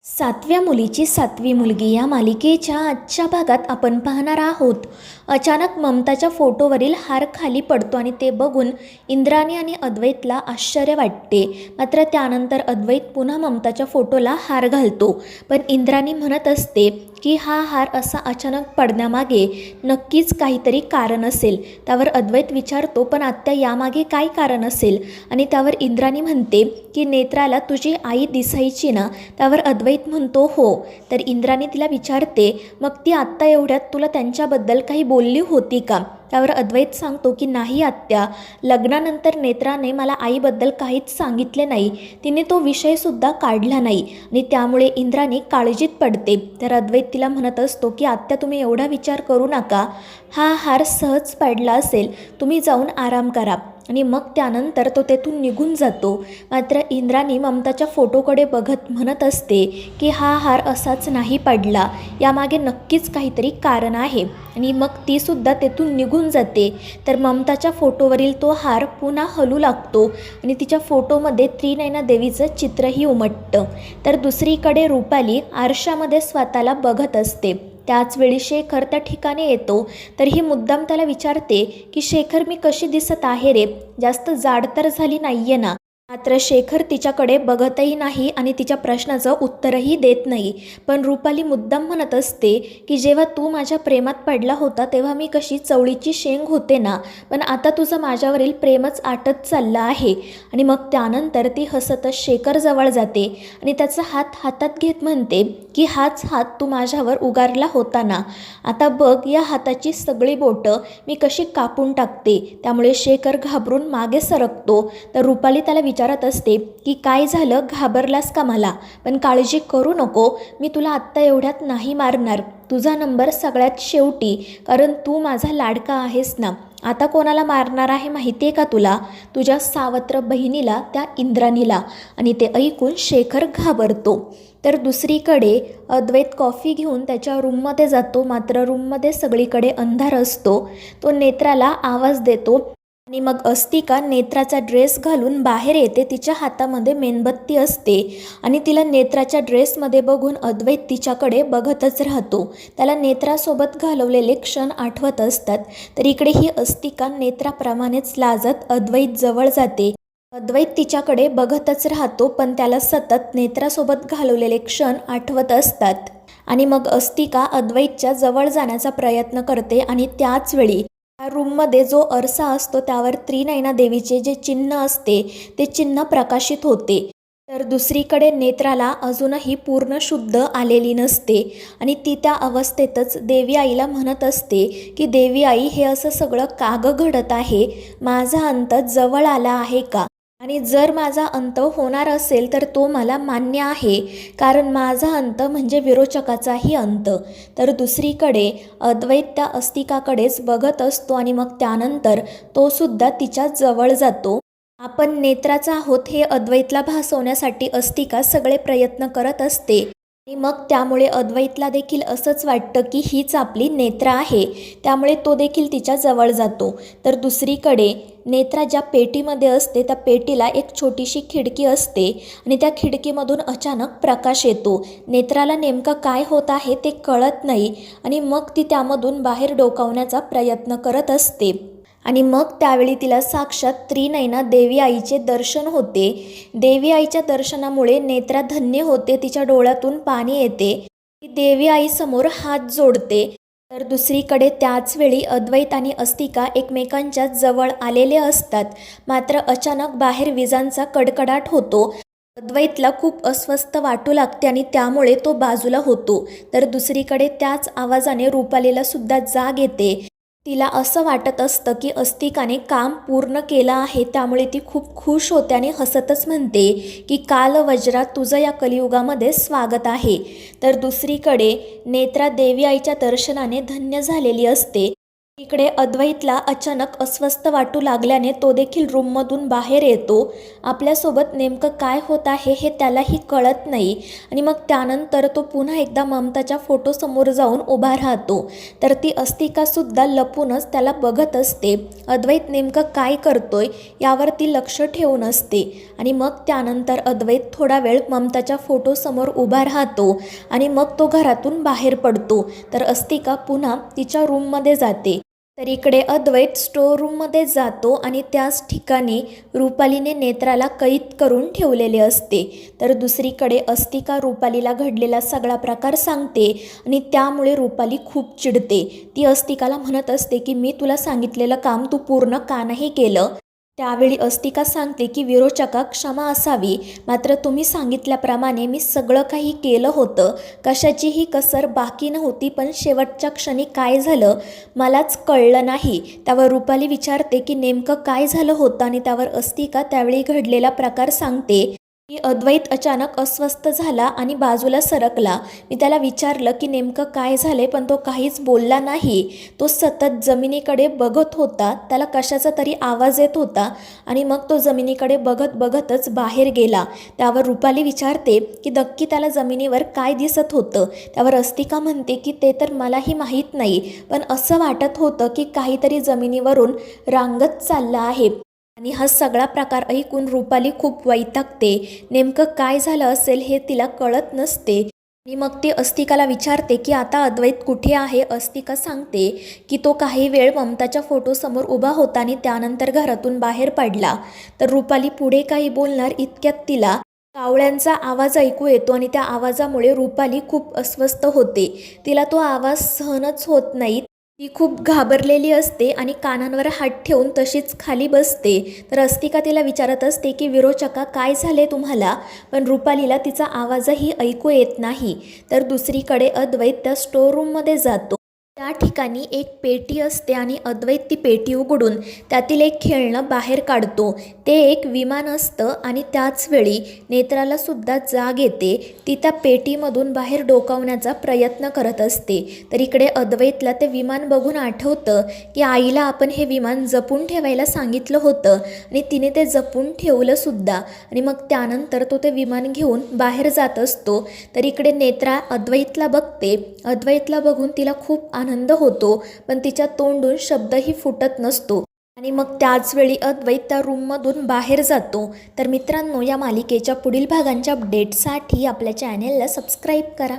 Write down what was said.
सातव्या मुलीची सातवी मुलगी या मालिकेच्या आजच्या भागात आपण पाहणार आहोत. अचानक ममताच्या फोटोवरील हार खाली पडतो आणि ते बघून इंद्राणी आणि अद्वैतला आश्चर्य वाटते. मात्र त्यानंतर अद्वैत पुन्हा ममताच्या फोटोला हार घालतो. पण इंद्राणी म्हणत असते की हा हार असा अचानक पडण्यामागे नक्कीच काहीतरी कारण असेल. त्यावर अद्वैत विचारतो, पण आत्या यामागे काय कारण असेल? आणि त्यावर इंद्राणी म्हणते की नेत्राला तुझी आई दिसायची ना? त्यावर अद्वैत म्हणतो हो. तर इंद्राणी तिला विचारते, मग ती आत्ता एवढ्यात तुला त्यांच्याबद्दल काही बोलली होती का? त्यावर अद्वैत सांगतो की नाही आत्या, लग्नानंतर नेत्राने मला आईबद्दल काहीच सांगितले नाही. तिने तो विषयसुद्धा काढला नाही आणि त्यामुळे इंद्राणी काळजीत पडते. तर अद्वैत तिला म्हणत असतो की आत्या, तुम्ही एवढा विचार करू नका, हा हार सहज पडला असेल, तुम्ही जाऊन आराम करा. आणि मग त्यानंतर तो तेथून निघून जातो. मात्र इंद्राणी ममताच्या फोटोकडे बघत म्हणत असते की हा हार असाच नाही पडला, यामागे नक्कीच काहीतरी कारण आहे. आणि मग तीसुद्धा तेथून निघून जाते. तर ममताच्या फोटोवरील तो हार पुन्हा हलू लागतो आणि तिच्या फोटोमध्ये त्रिनयना देवीचं चित्रही उमटतं. तर दुसरीकडे रुपाली आरशामध्ये स्वतःला बघत असते. त्याचवेळी शेखर त्या ठिकाणी येतो. तर ही मुद्दाम त्याला विचारते की शेखर, मी कशी दिसत आहे रे? जास्त जाड तर झाली नाहीये ना? मात्र शेखर तिच्याकडे बघतही नाही आणि तिच्या प्रश्नाचं उत्तरही देत नाही. पण रुपाली मुद्दाम म्हणत असते की जेव्हा तू माझ्या प्रेमात पडला होता तेव्हा मी कशी चवळीची शेंग होते ना, पण आता तुझं माझ्यावरील प्रेमच आटत चाललं आहे. आणि मग त्यानंतर ती हसतच शेखरजवळ जाते आणि त्याचा हात हातात घेत म्हणते की हाच हात तू माझ्यावर उगारला होता ना, आता बघ या हाताची सगळी बोटं मी कशी कापून टाकते. त्यामुळे शेखर घाबरून मागे सरकतो. तर रुपाली त्याला विचारत असते की काय झालं, घाबरलास का मला? पण काळजी करू नको, मी तुला आत्ता एवढ्यात नाही मारणार. तुझा नंबर सगळ्यात शेवटी, कारण तू माझा लाडका आहेस ना. आता कोणाला मारणार आहे माहिती आहे का तुला? तुझ्या सावत्र बहिणीला, त्या इंद्राणीला. आणि ते ऐकून शेखर घाबरतो. तर दुसरीकडे अद्वैत कॉफी घेऊन त्याच्या रूममध्ये जातो. मात्र रूममध्ये सगळीकडे अंधार असतो. तो नेत्राला आवाज देतो आणि मग अस्तिका नेत्राचा ड्रेस घालून बाहेर येते. तिच्या हातामध्ये मेणबत्ती असते आणि तिला नेत्राच्या ड्रेसमध्ये बघून अद्वैत तिच्याकडे बघतच राहतो. त्याला नेत्रासोबत घालवलेले क्षण आठवत असतात. तर इकडे ही अस्तिका नेत्राप्रमाणेच लाजत अद्वैत जवळ जाते. अद्वैत तिच्याकडे बघतच राहतो, पण त्याला सतत नेत्रासोबत घालवलेले क्षण आठवत असतात. आणि मग अस्तिका अद्वैतच्या जवळ जाण्याचा प्रयत्न करते आणि त्याच वेळी रूममध्ये जो आरसा असतो त्यावर त्रिनयना देवीचे जे चिन्ह असते ते चिन्ह प्रकाशित होते. तर दुसरीकडे नेत्राला अजूनही पूर्ण शुद्ध आलेली नसते आणि ती त्या अवस्थेतच देवी आईला म्हणत असते की देवी आई, हे असं सगळं का ग घडत आहे? माझा अंत जवळ आला आहे का? आणि जर माझा अंत होणार असेल तर तो मला मान्य आहे, कारण माझा अंत म्हणजे विरोचकाचाही अंत. तर दुसरीकडे अद्वैत त्या अस्तिकाकडेच बघत असतो आणि मग त्यानंतर तो सुद्धा तिच्या जवळ जातो. आपण नेत्राचा आहोत हे अद्वैतला भासवण्यासाठी अस्तिका सगळे प्रयत्न करत असते आणि मग त्यामुळे अद्वैतला देखील असंच वाटतं की हीच आपली नेत्रा आहे. त्यामुळे तो देखील तिच्या जवळ जातो. तर दुसरीकडे नेत्रा ज्या पेटीमध्ये असते त्या पेटीला एक छोटीशी खिडकी असते आणि त्या खिडकीमधून अचानक प्रकाश येतो. नेत्राला नेमकं काय होत आहे ते कळत नाही आणि मग ती त्यामधून बाहेर डोकावण्याचा प्रयत्न करत असते. आणि मग त्यावेळी तिला साक्षात त्रिनयना देवी आईचे दर्शन होते. देवी आईच्या दर्शनामुळे नेत्रा धन्य होते. तिच्या डोळ्यातून पाणी येते. ती देवी आईसमोर हात जोडते. तर दुसरीकडे त्याचवेळी अद्वैत आणि अस्तिका एकमेकांच्या जवळ आलेले असतात. मात्र अचानक बाहेर विजांचा कडकडाट होतो. अद्वैतला खूप अस्वस्थ वाटू लागते आणि त्यामुळे तो बाजूला होतो. तर दुसरीकडे त्याच आवाजाने रुपालीला सुद्धा जाग येते. तिला असं वाटत असतं की अस्तिकाने काम पूर्ण केलं आहे. त्यामुळे ती खूप खुश होते आणि हसतच म्हणते की कालवज्रा, तुझं या कलियुगामध्ये स्वागत आहे. तर दुसरीकडे नेत्रा देवी आईच्या दर्शनाने धन्य झालेली असते. इकडे अद्वैतला अचानक अस्वस्थ वाटू लागल्याने तो देखील रूममधून बाहेर येतो. आपल्यासोबत नेमकं काय होत आहे हे त्यालाही कळत नाही आणि मग त्यानंतर तो पुन्हा एकदा ममताच्या फोटोसमोर जाऊन उभा राहतो. तर ती अस्तिकासुद्धा लपूनच त्याला बघत असते. अद्वैत नेमकं काय करतोय यावर ती लक्ष ठेवून असते आणि मग त्यानंतर अद्वैत थोडा वेळ ममताच्या फोटोसमोर उभा राहतो आणि मग तो घरातून बाहेर पडतो. तर अस्तिका पुन्हा तिच्या रूममध्ये जाते. तर इकडे अद्वैत स्टोअर रूममध्ये जातो आणि त्याच ठिकाणी रुपालीने नेत्राला कैद करून ठेवलेले असते. तर दुसरीकडे अस्तिका रुपालीला घडलेला सगळा प्रकार सांगते आणि त्यामुळे रुपाली खूप चिडते. ती अस्तिकाला म्हणत असते की मी तुला सांगितलेलं काम तू पूर्ण का नाही केलं. त्यावेळी अस्तिका सांगते की विरोचका क्षमा असावी, मात्र तुम्ही सांगितल्याप्रमाणे मी सगळं काही केलं होतं, कशाचीही कसर बाकी नव्हती, पण शेवटच्या क्षणी काय झालं मलाच कळलं नाही. त्यावर रुपाली विचारते की नेमकं काय झालं होतं आणि त्यावर अस्तिका त्यावेळी घडलेला प्रकार सांगते की अद्वैत अचानक अस्वस्थ झाला आणि बाजूला सरकला. मी त्याला विचारलं की नेमकं काय झाले, पण तो काहीच बोलला नाही. तो सतत जमिनीकडे बघत होता. त्याला कशाचा तरी आवाज येत होता आणि मग तो जमिनीकडे बघत बघतच बाहेर गेला. त्यावर रुपाली विचारते की नक्की त्याला जमिनीवर काय दिसत होतं. त्यावर अस्तिका म्हणते की ते तर मलाही माहीत नाही, पण असं वाटत होतं की काहीतरी जमिनीवरून रांगत चाललं आहे. आणि हा सगळा प्रकार ऐकून रुपाली खूप वैतागते. नेमकं काय झालं असेल हे तिला कळत नसते आणि मग ती अस्तिकाला विचारते की आता अद्वैत कुठे आहे. अस्तिका सांगते की तो काही वेळ ममताच्या फोटोसमोर उभा होता आणि त्यानंतर घरातून बाहेर पडला. तर रुपाली पुढे काही बोलणार इतक्यात तिला कावळ्यांचा आवाज ऐकू येतो आणि त्या आवाजामुळे रुपाली खूप अस्वस्थ होते. तिला तो आवाज सहनच होत नाही. ती खूप घाबरलेली असते आणि कानांवर हात ठेवून तशीच खाली बसते. तर अस्तिका तिला विचारत असते की विरोचका काय झाले तुम्हाला, पण रुपालीला तिचा आवाजही ऐकू येत नाही. तर दुसरीकडे अद्वैत त्या स्टोअर रूममध्ये जातो. त्या ठिकाणी एक पेटी असते आणि अद्वैत ती पेटी उघडून त्यातील एक खेळणं बाहेर काढतो. ते एक विमान असतं आणि त्याचवेळी नेत्राला सुद्धा जाग येते. ती त्या पेटीमधून बाहेर डोकावण्याचा प्रयत्न करत असते. तर इकडे अद्वैतला ते विमान बघून आठवतं की आईला आपण हे विमान जपून ठेवायला सांगितलं होतं आणि तिने ते जपून ठेवलं सुद्धा. आणि मग त्यानंतर तो ते विमान घेऊन बाहेर जात असतो. तर इकडे नेत्रा अद्वैतला बघते. अद्वैतला बघून तिला खूप आनंद होतो, पण तिच्या तोंडून शब्दही फुटत नसतो. आणि मग त्याचवेळी अद्वैत त्या रूममधून बाहेर जातो. तर मित्रांनो, या मालिकेच्या पुढील भागांच्या अपडेटसाठी आपल्या चॅनेलला सबस्क्राईब करा.